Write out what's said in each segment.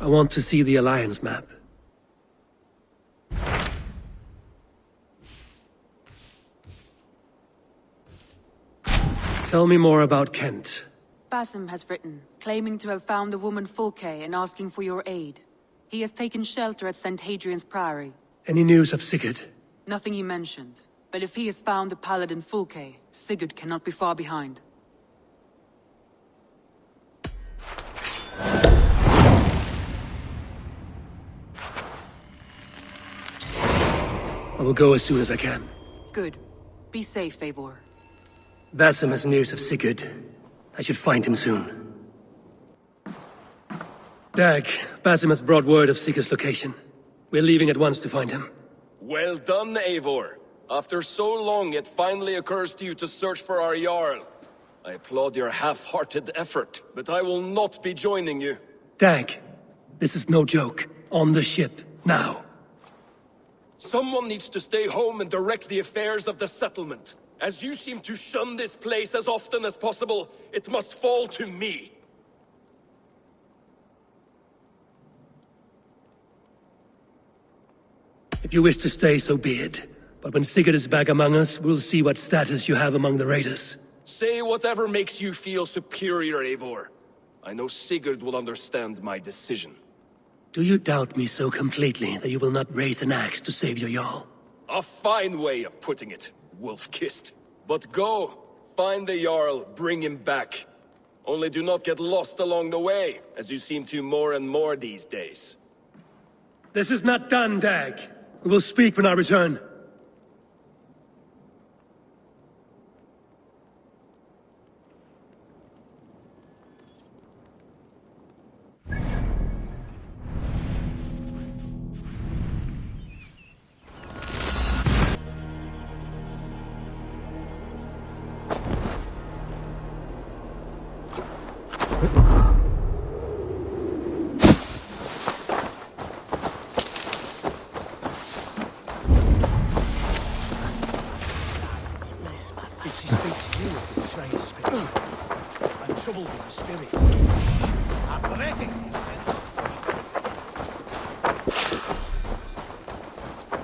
I want to see the Alliance map. Tell me more about Kent. BASIM has written, claiming to have found the woman Fulke and asking for your aid. He has taken shelter at St. Hadrian's Priory. Any news of Sigurd? Nothing he mentioned. But if he has found the paladin Fulke, Sigurd cannot be far behind. I will go as soon as I can. Good. Be safe, Eivor. Basim has news of Sigurd. I should find him soon. Dag, Basim has brought word of Sigurd's location. We're leaving at once to find him. Well done, Eivor. After so long, it finally occurs to you to search for our Jarl. I applaud your half-hearted effort, but I will not be joining you. Dag, this is no joke. On the ship, now. Someone needs to stay home and direct the affairs of the settlement. As you seem to shun this place as often as possible, it must fall to me. If you wish to stay, so be it. But when Sigurd is back among us, we'll see what status you have among the raiders. Say whatever makes you feel superior, Eivor. I know Sigurd will understand my decision. Do you doubt me so completely that you will not raise an axe to save your Jarl? A fine way of putting it, wolf-kissed. But go, find the Jarl, bring him back. Only do not get lost along the way, as you seem to more and more these days. This is not done, Dag. We will speak when I return. Did she speak to you of the betrayed scripture? I'm troubled with the spirit.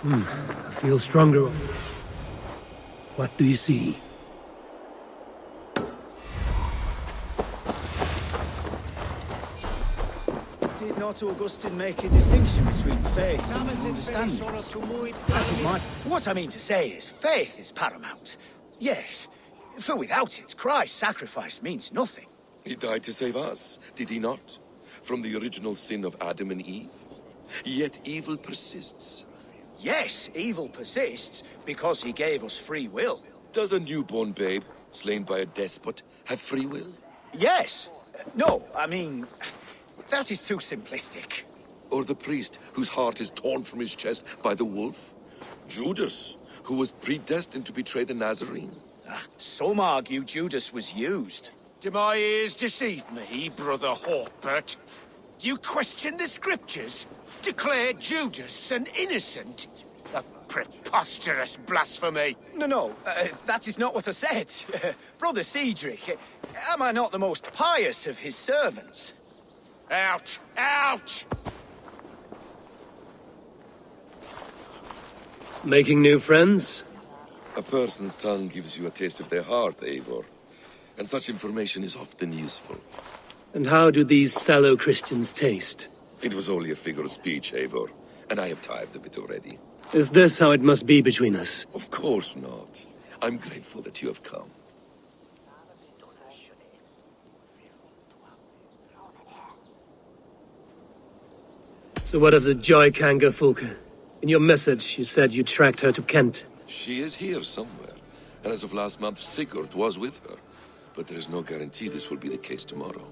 I feel stronger. What do you see? Did not Augustine make a distinction between faith and understanding? That is my... What I mean to say is, faith is paramount. Yes, for without it, Christ's sacrifice means nothing. He died to save us, did he not? From the original sin of Adam and Eve. Yet evil persists. Yes, evil persists because he gave us free will. Does a newborn babe, slain by a despot, have free will? Yes. No, I mean, that is too simplistic. Or the priest whose heart is torn from his chest by the wolf? Judas, who was predestined to betray the Nazarene? Some argue Judas was used. Do my ears deceive me, Brother Hawkbert? You question the scriptures? Declare Judas an innocent? A preposterous blasphemy! No, that is not what I said. Brother Cedric, am I not the most pious of his servants? Out! Out! Making new friends? A person's tongue gives you a taste of their heart, Eivor. And such information is often useful. And how do these sallow Christians taste? It was only a figure of speech, Eivor, and I have tired of it already. Is this how it must be between us? Of course not. I'm grateful that you have come. So what of the Joy Kanga Fulke? In your message, you said you tracked her to Kent. She is here somewhere, and as of last month, Sigurd was with her. But there is no guarantee this will be the case tomorrow.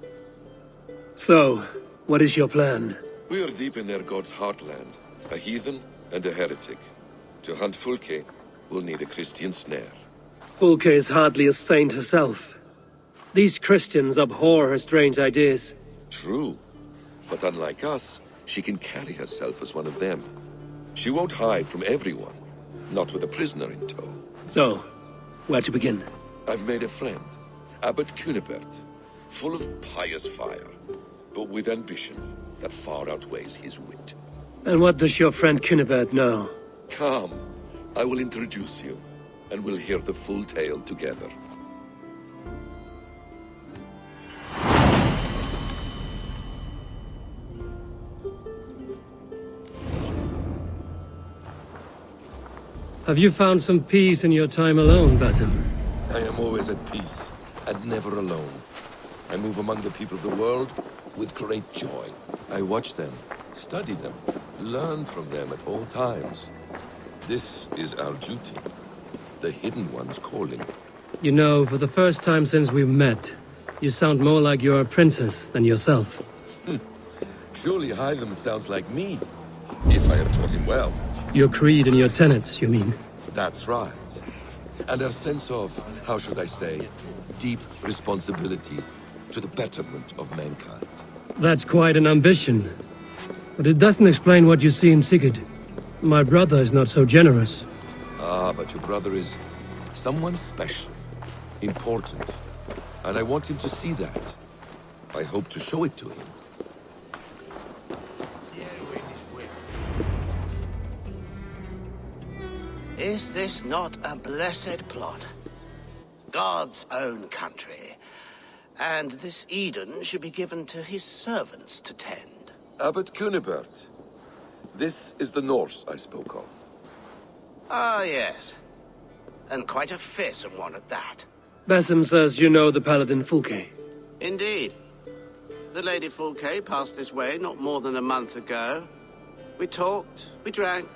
So, what is your plan? We are deep in their god's heartland, a heathen and a heretic. To hunt Fulke, we'll need a Christian snare. Fulke is hardly a saint herself. These Christians abhor her strange ideas. True, but unlike us, she can carry herself as one of them. She won't hide from everyone, not with a prisoner in tow. So, where to begin? I've made a friend, Abbot full of pious fire, but with ambition. that far outweighs his wit. And what does your friend Cunibert know? Come, I will introduce you, and we'll hear the full tale together. Have you found some peace in your time alone, BASIM? I am always at peace, and never alone. I move among the people of the world with great joy. I watch them, study them, learn from them at all times. This is our duty, the Hidden One's calling. You know, for the first time since we've met, you sound more like you're a princess than yourself. Surely Hytham sounds like me, if I have taught him well. Your creed and your tenets, you mean? That's right. And a sense of, how should I say, deep responsibility to the betterment of mankind. That's quite an ambition. But it doesn't explain what you see in Sigurd. My brother is not so generous. Ah, but your brother is someone special, important. And I want him to see that. I hope to show it to him. Is this not a blessed plot? God's own country. And this Eden should be given to his servants to tend. Abbot Cunibert. This is the Norse I spoke of. Ah, yes. And quite a fearsome one at that. BASIM says you know the paladin Fulke. Indeed. The Lady Fulke passed this way not more than a month ago. We talked, we drank.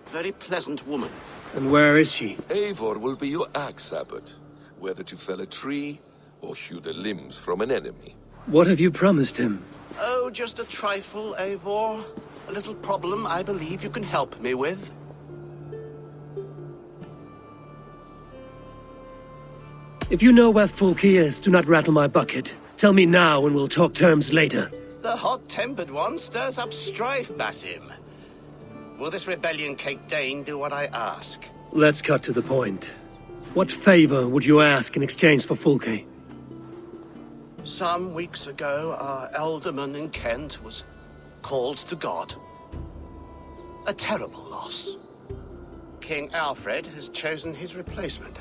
Very pleasant woman. And where is she? Eivor will be your axe, Abbot. Whether to fell a tree or hew the limbs from an enemy. What have you promised him? Oh, just a trifle, Eivor. A little problem I believe you can help me with. If you know where Fulke is, do not rattle my bucket. Tell me now and we'll talk terms later. The hot-tempered one stirs up strife, BASIM. Will this rebellion Cape Dane do what I ask? Let's cut to the point. What favor would you ask in exchange for Fulke? Some weeks ago, our alderman in Kent was called to God. A terrible loss. King Alfred has chosen his replacement,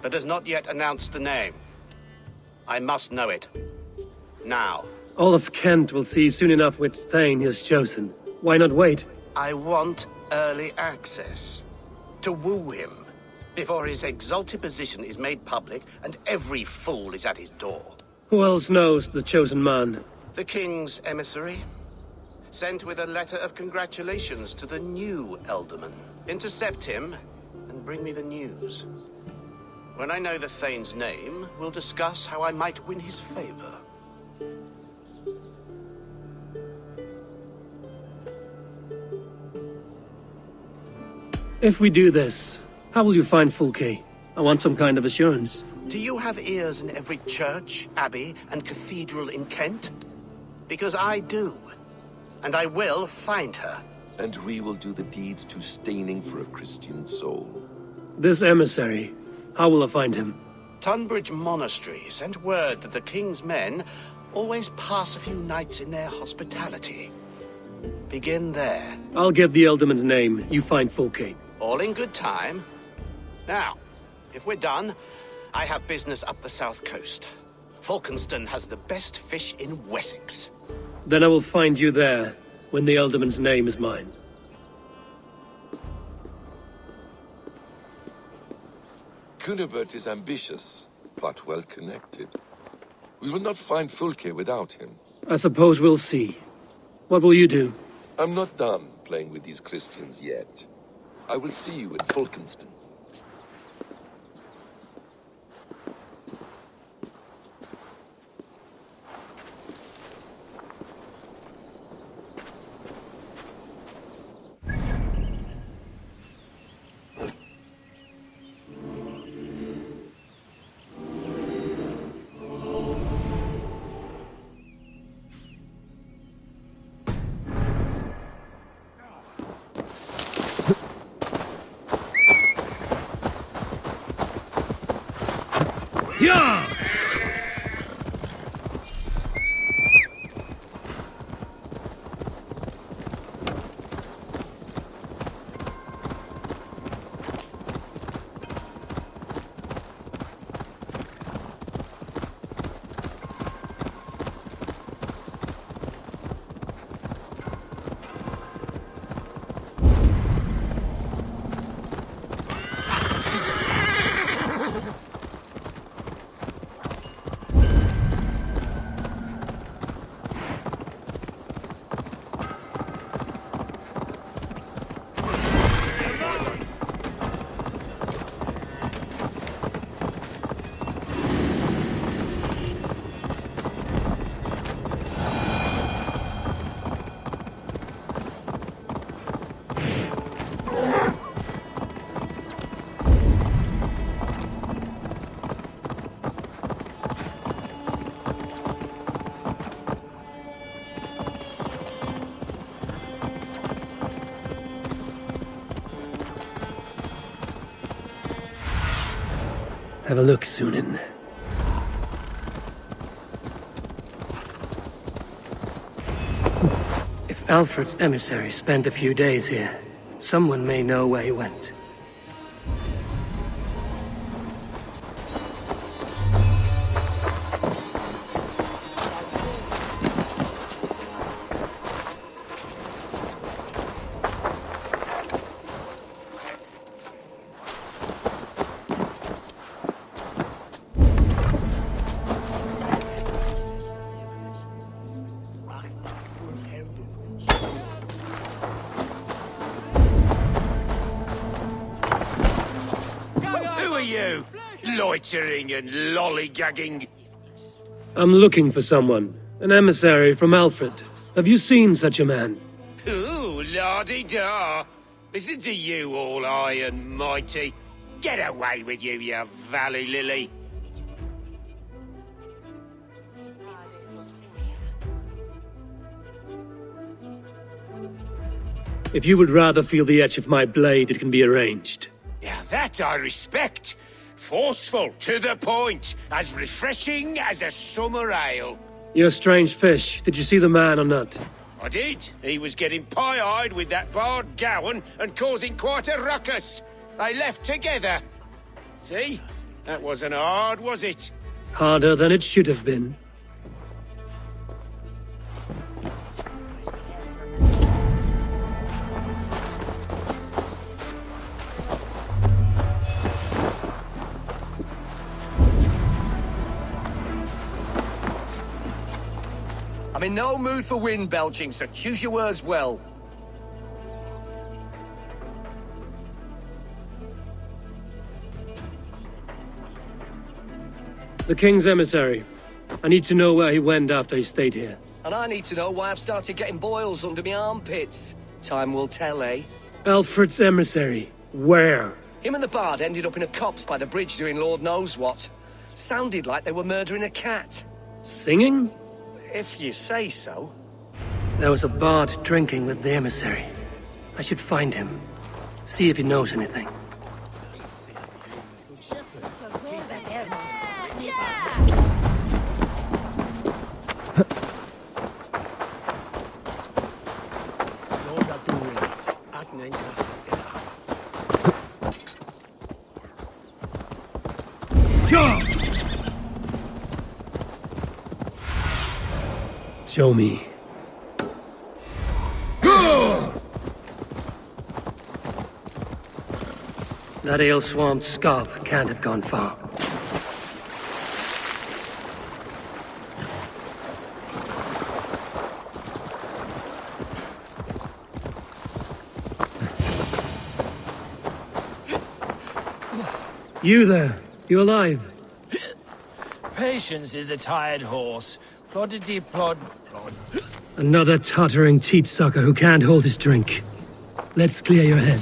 but has not yet announced the name. I must know it. Now. All of Kent will see soon enough which Thane he has chosen. Why not wait? I want early access. To woo him, before his exalted position is made public and every fool is at his door. Who else knows the chosen man? The king's emissary, sent with a letter of congratulations to the new Alderman. Intercept him, and bring me the news. When I know the Thane's name, we'll discuss how I might win his favor. If we do this, how will you find Fulke? I want some kind of assurance. Do you have ears in every church, abbey, and cathedral in Kent? Because I do. And I will find her. And we will do the deeds too staining for a Christian soul. This emissary, how will I find him? Tunbridge Monastery sent word that the king's men always pass a few nights in their hospitality. Begin there. I'll get the Elderman's name. You find Fulke. All in good time. Now, if we're done, I have business up the south coast. Falkenston has the best fish in Wessex. Then I will find you there, when the Elderman's name is mine. Cunibert is ambitious, but well connected. We will not find Fulke without him. I suppose we'll see. What will you do? I'm not done playing with these Christians yet. I will see you in Falkenston. Yeah! Have a look, Sunan. If Alfred's emissary spent a few days here, someone may know where he went. Loitering and lollygagging. I'm looking for someone. An emissary from Alfred. Have you seen such a man? Ooh, la-di-da. Listen to you, all high and mighty. Get away with you, you valley lily. If you would rather feel the edge of my blade, it can be arranged. Yeah, that I respect. Forceful, to the point, as refreshing as a summer ale. You're a strange fish. Did you see the man or not? I did. He was getting pie-eyed with that bard Gowan and causing quite a ruckus. They left together. See? That wasn't hard, was it? Harder than it should have been. I'm in no mood for wind belching, so choose your words well. The King's emissary. I need to know where he went after he stayed here. And I need to know why I've started getting boils under my armpits. Time will tell, eh? Alfred's emissary. Where? Him and the bard ended up in a copse by the bridge doing Lord knows what. Sounded like they were murdering a cat. Singing? If you say so. There was a bard drinking with the emissary. I should find him. See if he knows anything. Show me. That ale-swamped scab can't have gone far. You there? You alive? Patience is a tired horse. Ploddity plod plod. Another tottering teat sucker who can't hold his drink. Let's clear your head.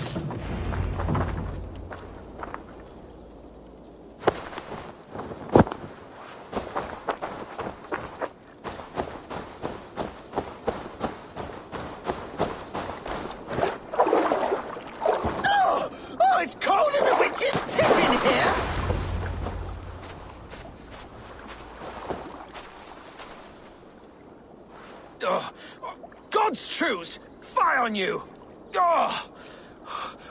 Oh, it's cold as a witch's tit in here! God's truce! Fie on you! Oh,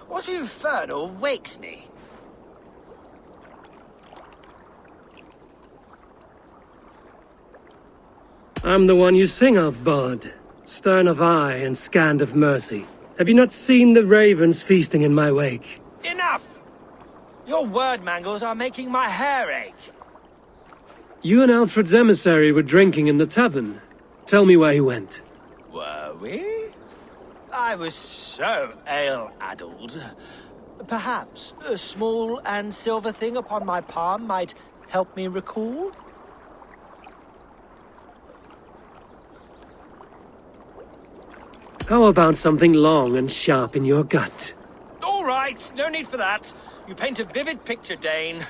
what infernal wakes me? I'm the one you sing of, Bard. Stern of eye and scant of mercy. Have you not seen the ravens feasting in my wake? Enough! Your word mangles are making my hair ache. You and Alfred's emissary were drinking in the tavern. Tell me where he went. Were we? I was so ale-addled. Perhaps a small and silver thing upon my palm might help me recall? How about something long and sharp in your gut? All right, no need for that. You paint a vivid picture, Dane.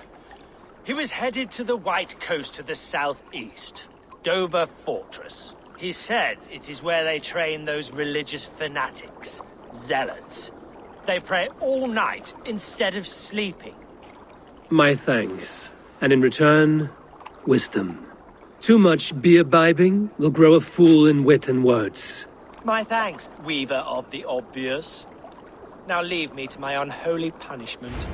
He was headed to the White Coast to the southeast, Dover Fortress. He said it is where they train those religious fanatics, zealots. They pray all night instead of sleeping. My thanks. And in return, wisdom. Too much beer-bibbing will grow a fool in wit and words. My thanks, Weaver of the Obvious. Now leave me to my unholy punishment.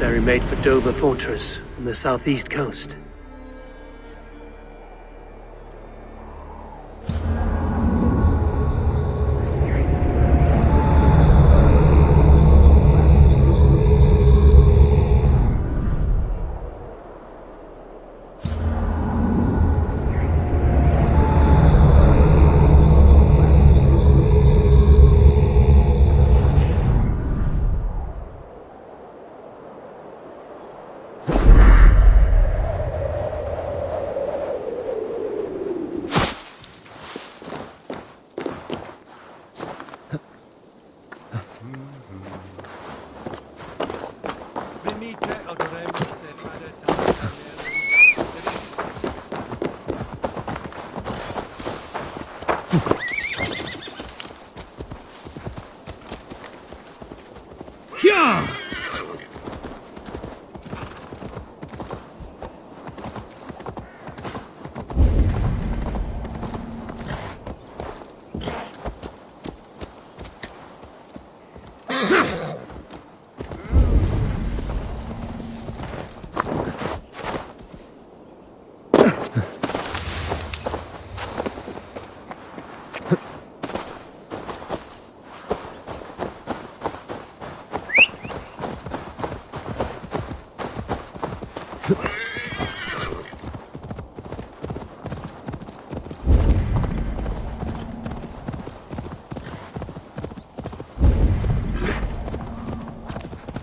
Emissary made for Dover Fortress on the southeast coast.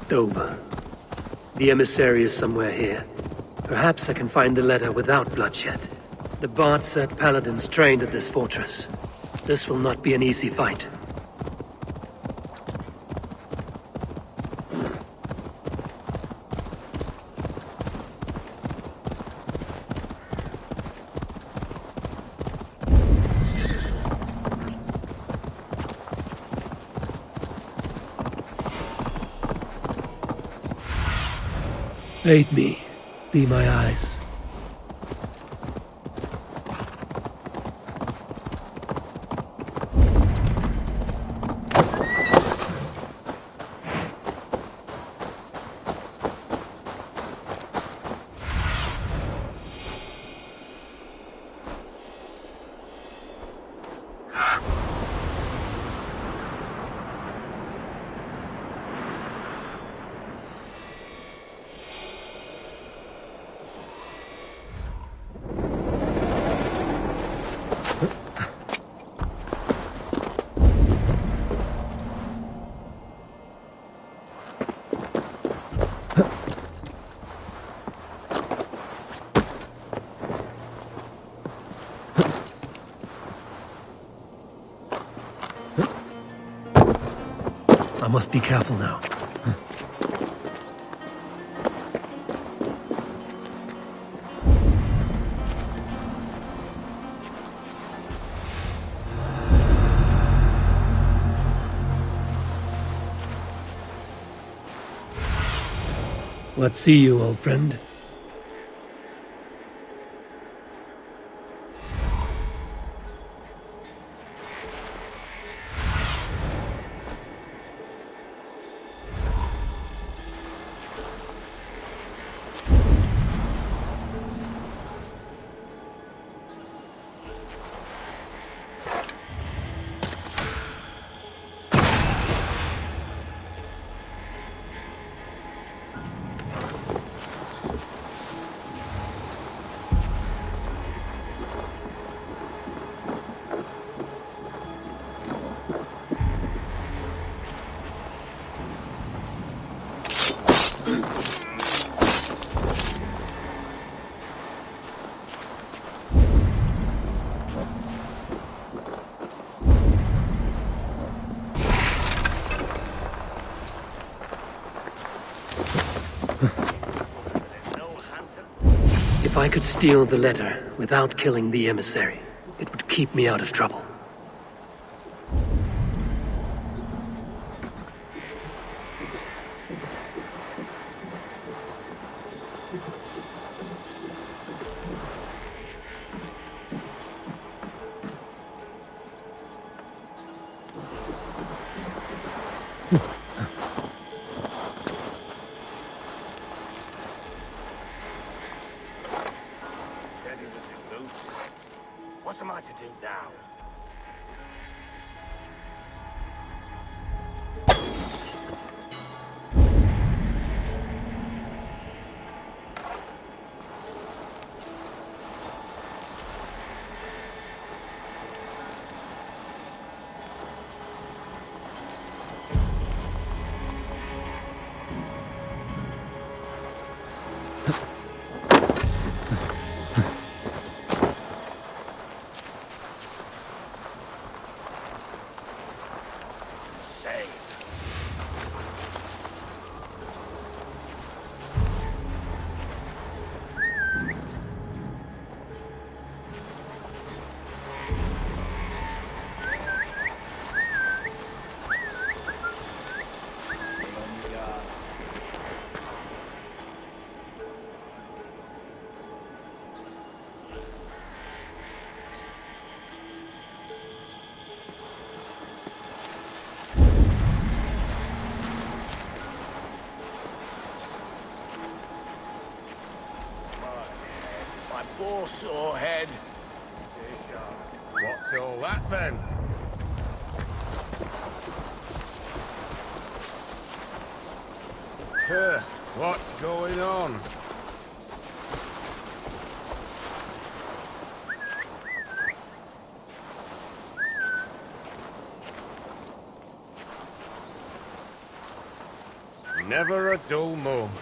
Dover. The emissary is somewhere here. Perhaps I can find the letter without bloodshed. The Bard said paladins trained at this fortress. This will not be an easy fight. Aid me. Be my eyes. I must be careful now. What see you, old friend? I could steal the letter without killing the emissary, it would keep me out of trouble. What am I to do now? Poor sore head. What's all that then? What's going on? Never a dull moment.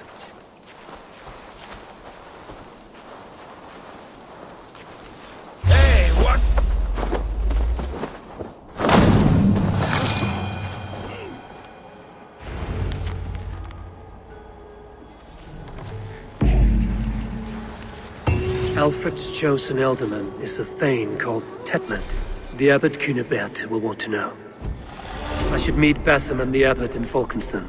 Alfred's chosen ealdorman is a Thane called Tetmund. The Abbot Cunibert will want to know. I should meet BASIM and the Abbot in Falkenston.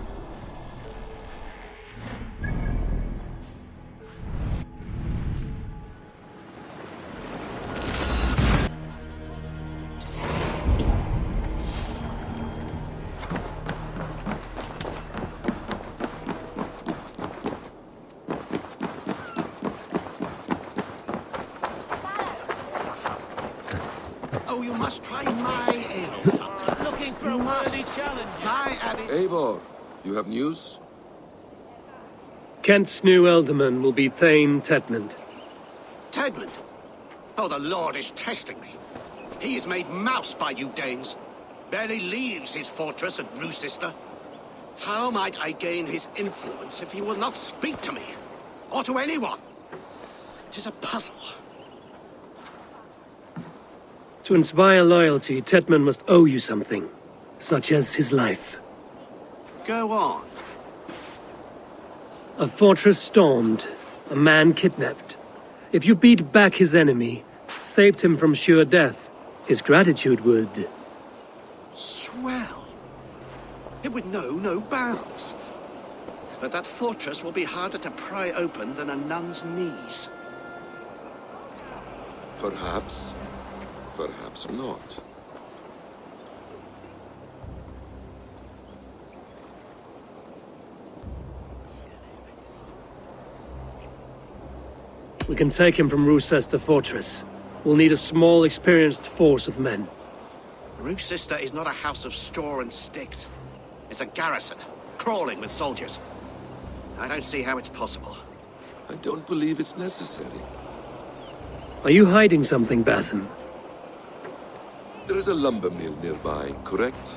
Oh, you must try my ale sometime. Looking for a worthy challenge. My Abbey. Eivor, you have news? Kent's new ealdorman will be Thane Tetmund. Tedmund. Oh, the Lord is testing me. He is made mouse by you Danes. Barely leaves his fortress at Roosister. How might I gain his influence if he will not speak to me? Or to anyone? 'Tis a puzzle. To inspire loyalty, Tetmund must owe you something, such as his life. Go on. A fortress stormed, a man kidnapped. If you beat back his enemy, saved him from sure death, his gratitude would... Swell. It would know no bounds. But that fortress will be harder to pry open than a nun's knees. Perhaps. Perhaps not. We can take him from Roosester Fortress. We'll need a small, experienced force of men. Roosister is not a house of straw and sticks. It's a garrison, crawling with soldiers. I don't see how it's possible. I don't believe it's necessary. Are you hiding something, BASIM? There is a lumber mill nearby, correct?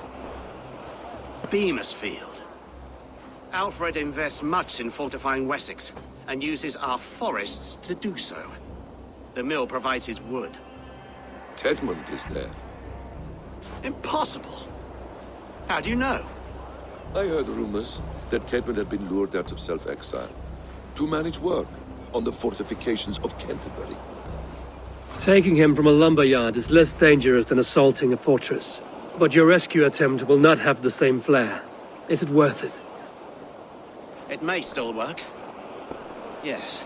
Beamersfield. Alfred invests much in fortifying Wessex, and uses our forests to do so. The mill provides his wood. Tetmund is there. Impossible! How do you know? I heard rumors that Tetmund had been lured out of self-exile to manage work on the fortifications of Canterbury. Taking him from a lumberyard is less dangerous than assaulting a fortress. But your rescue attempt will not have the same flair. Is it worth it? It may still work. Yes.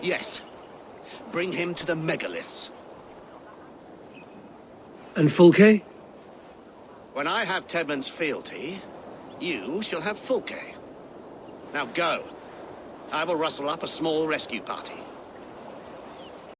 Yes. Bring him to the megaliths. And Fulke? When I have Tedman's fealty, you shall have Fulke. Now go. I will rustle up a small rescue party.